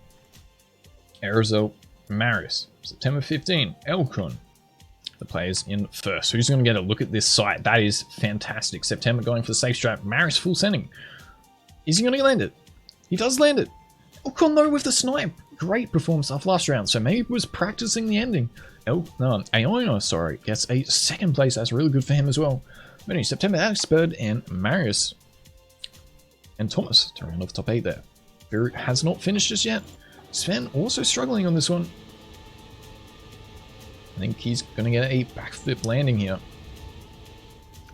Aerosol, Marius, September 15, Elcon. The players in first. Who's going to get a look at this site? That is fantastic. September going for the safe strap. Marius full sending. Is he going to land it? He does land it. Elcon though with the snipe. Great performance off last round. So maybe he was practicing the ending. Aono, sorry, gets a second place. That's really good for him as well. But anyway, September, Alex Bird and Marius and Thomas to round off top 8 there. Viru has not finished just yet. Sven also struggling on this one. I think he's going to get a backflip landing here.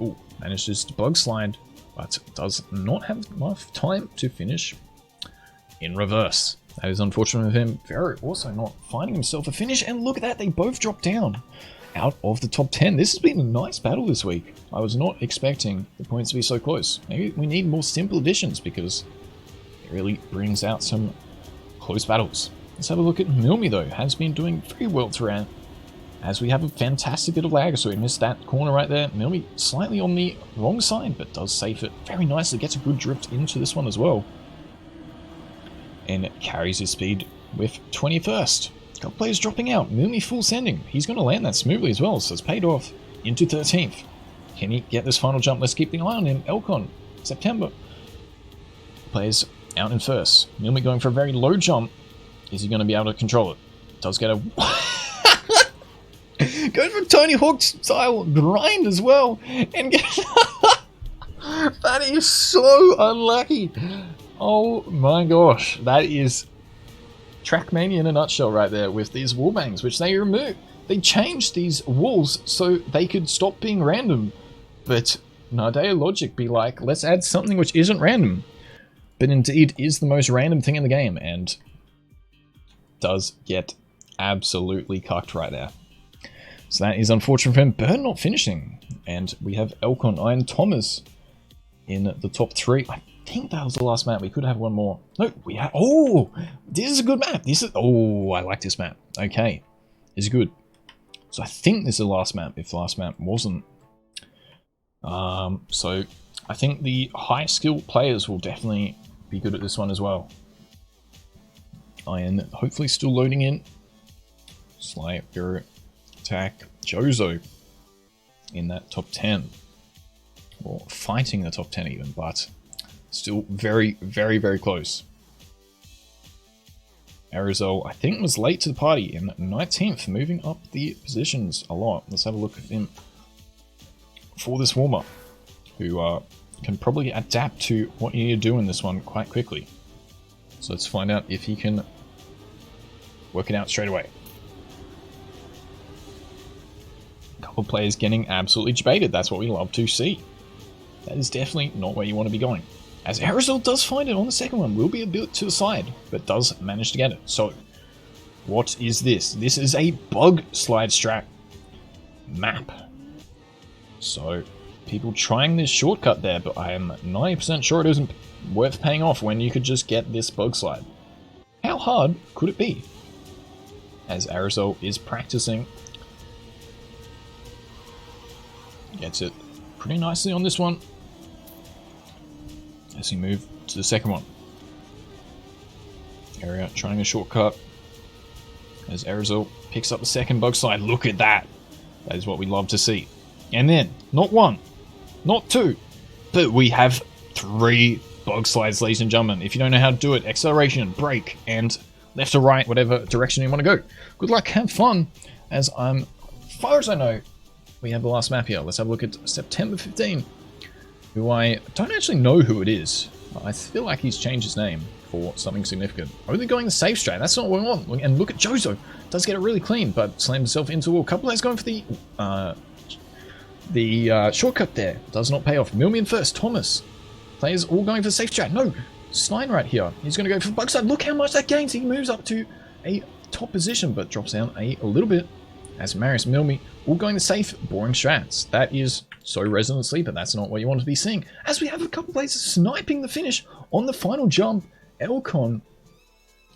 Ooh, manages to bug slide, but does not have enough time to finish in reverse. That is unfortunate of him. Vero also not finding himself a finish, and look at that, they both dropped down out of the top 10. This has been a nice battle this week. I was not expecting the points to be so close. Maybe we need more simple additions, because it really brings out some close battles. Let's have a look at Milmi though. Has been doing very well throughout, as we have a fantastic bit of lag, so we missed that corner right there. Milmi slightly on the wrong side, but does safe it very nicely. Gets a good drift into this one as well, and carries his speed with 21st. A couple players dropping out. Milmi full sending. He's going to land that smoothly as well, so it's paid off into 13th. Can he get this final jump? Let's keep the eye on him. Elcon, September. Players out in first. Milmi going for a very low jump. Is he going to be able to control it? Does get a... Going for Tony Hawk style grind as well. And get... That is so unlucky. Oh my gosh. That is trackmania in a nutshell right there, with these wallbangs, which they removed. They changed these walls so they could stop being random. But Nardea logic be like, let's add something which isn't random, but indeed is the most random thing in the game, and does get absolutely cucked right there. So that is unfortunate for him. Burn not finishing, and we have Elcon, Iron, Thomas in the top 3. I think that was the last map. We could have one more. No, we have... Oh, this is a good map. This is... Oh, I like this map. Okay, it's good. So I think this is the last map, if the last map wasn't. So I think the high skill players will definitely be good at this one as well. Iron hopefully still loading in. Sly, Bureau, Attack, Jozo in that top 10. Or fighting the top 10 even, but still very, very, very close. Aerosol, I think, was late to the party in 19th, moving up the positions a lot. Let's have a look at him for this warm-up, who can probably adapt to what you need to do in this one quite quickly. So let's find out if he can work it out straight away. A couple of players getting absolutely debated. That's what we love to see. That is definitely not where you want to be going. As Aerosol does find it on the second one, will be a bit to the side, but does manage to get it. So, what is this? This is a bug slide strat map. So, people trying this shortcut there, but I am 90% sure it isn't worth paying off when you could just get this bug slide. How hard could it be? As Aerosol is practicing. Gets it pretty nicely on this one. As we move to the second one. Area trying a shortcut. As Aerosol picks up the second bug slide. Look at that. That is what we love to see. And then, not one, not two, but we have 3 bug slides, ladies and gentlemen. If you don't know how to do it, acceleration, brake, and left or right, whatever direction you want to go. Good luck, have fun. As far as I know, we have the last map here. Let's have a look at September 15. Who I don't actually know who it is. I feel like he's changed his name for something significant. Only going the safe strat, that's not what we want. And look at Jozo. Does get it really clean, but slams himself into a wall. Couple players going for the shortcut there. Does not pay off. Milmian first, Thomas. Players all going for the safe strat. No, Stein right here. He's going to go for the bug side. Look how much that gains. He moves up to a top position, but drops down a little bit. As Marius, Milmi, all going the safe, boring strats. That is so Resident Sleeper, that's not what you want to be seeing. As we have a couple players sniping the finish on the final jump, Elcon,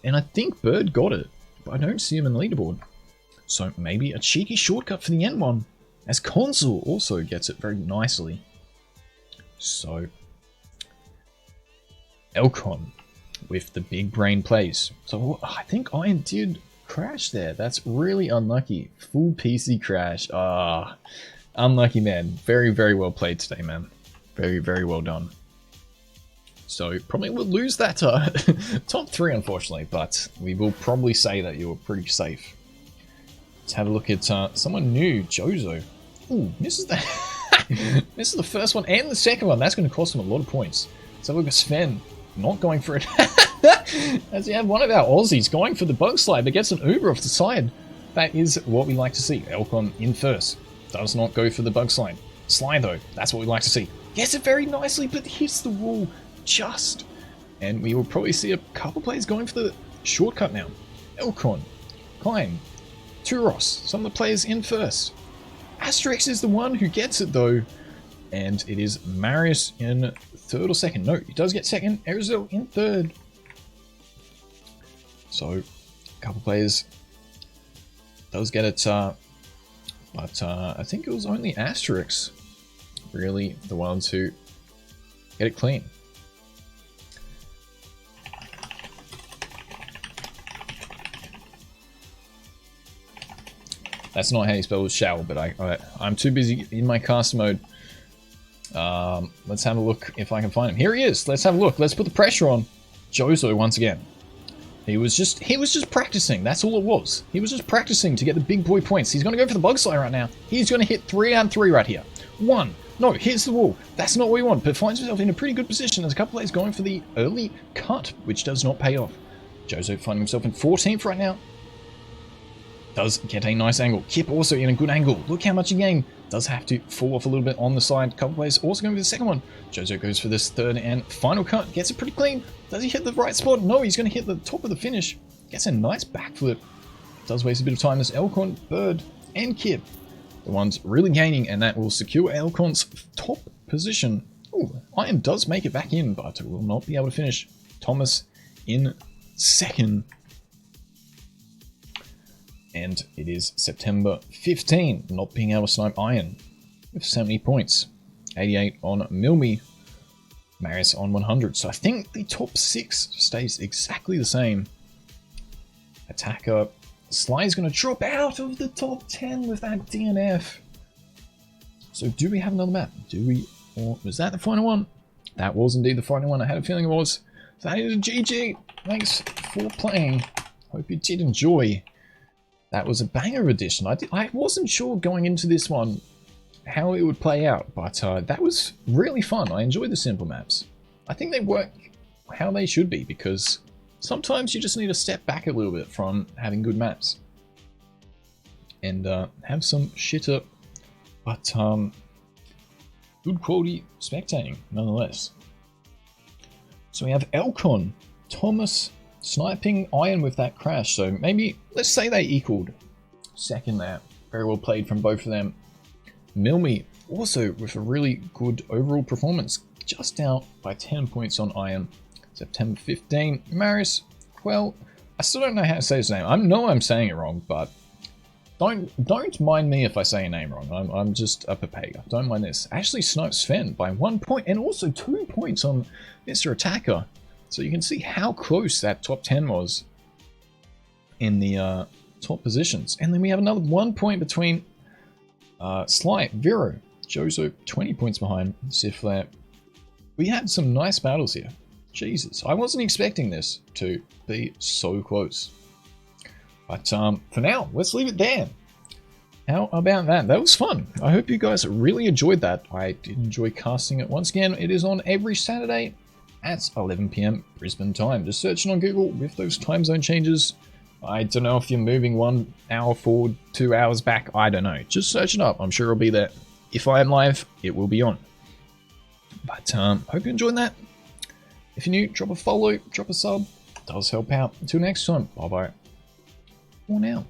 and I think Bird got it, but I don't see him in the leaderboard. So maybe a cheeky shortcut for the end one, as Consul also gets it very nicely. So, Elcon with the big brain plays. So I think Iron did crash there. That's really unlucky. Full PC crash. Unlucky, man. Very, very well played today, man. Very, very well done. So, probably will lose that top 3, unfortunately, but we will probably say that you were pretty safe. Let's have a look at someone new, Jozo. Ooh, misses the, misses the first one and the second one. That's going to cost him a lot of points. Let's have a look at Sven. Not going for it. As we have one of our Aussies going for the bug slide, but gets an Uber off the side. That is what we like to see. Elcon in first. Does not go for the bug slide. Slide though, that's what we like to see. Gets it very nicely, but hits the wall just. And we will probably see a couple players going for the shortcut now. Elcon, Klein, Turos, some of the players in first. Asterix is the one who gets it though. And it is Marius in third or second. No, he does get second. Aerosol in third. So, a couple players does get it, but I think it was only Asterix really the ones who get it clean. That's not how you spell shall, but I'm too busy in my cast mode. Let's have a look if I can find him. Here he is. Let's have a look. Let's put the pressure on Jozo once again. He was just practicing. That's all it was. He was just practicing to get the big boy points. He's going to go for the bug slide right now. He's going to hit 3 on 3 right here. 1. No, hits the wall. That's not what we want, but finds himself in a pretty good position. There's a couple players going for the early cut, which does not pay off. Jozo finding himself in 14th right now. Does get a nice angle. Kip also in a good angle. Look how much he gained. Does have to fall off a little bit on the side. A couple players also going for the second one. Jozo goes for this third and final cut. Gets it pretty clean. Does he hit the right spot? No, he's going to hit the top of the finish. Gets a nice backflip. Does waste a bit of time as Elcon, Bird, and Kip, the ones really gaining, and that will secure Elcon's top position. Ooh, Iron does make it back in, but will not be able to finish. Thomas in second. And it is September 15, not being able to snipe Iron with 70 points. 88 on Milmi, Marius on 100. So I think the top 6 stays exactly the same. attacker. Sly's going to drop out of the top 10 with that DNF. So do we have another map? Do we? Or was that the final one? That was indeed the final one. I had a feeling it was. So that is a GG. Thanks for playing. Hope you did enjoy. That was a banger edition. I wasn't sure going into this one how it would play out, but that was really fun. I enjoyed the simple maps. I think they work how they should be, because sometimes you just need to step back a little bit from having good maps and have some shitter but good quality spectating nonetheless. So we have Elcon, Thomas sniping Iron with that crash, so maybe let's say they equaled second there. Very well played from both of them. Milmy also with a really good overall performance, just out by 10 points on Iron. September 15. Marius, well, I still don't know how to say his name. I know I'm saying it wrong, but don't mind me if I say your name wrong. I'm just a Papega. Don't mind this. Actually snipes Sven by 1 point and also 2 points on Mr. Attacker. So you can see how close that top 10 was in the top positions. And then we have another 1 point between Sly, Vero, Jozo 20 points behind Sifler. We had some nice battles here. Jesus, I wasn't expecting this to be so close. But for now, let's leave it there. How about that? That was fun. I hope you guys really enjoyed that. I did enjoy casting it. Once again, it is on every Saturday at 11 PM Brisbane time. Just searching on Google with those time zone changes. I don't know if you're moving 1 hour forward, 2 hours back. I don't know. Just search it up. I'm sure it'll be there. If I am live, it will be on. But hope you enjoyed that. If you're new, drop a follow, drop a sub. It does help out. Until next time, bye-bye. For now.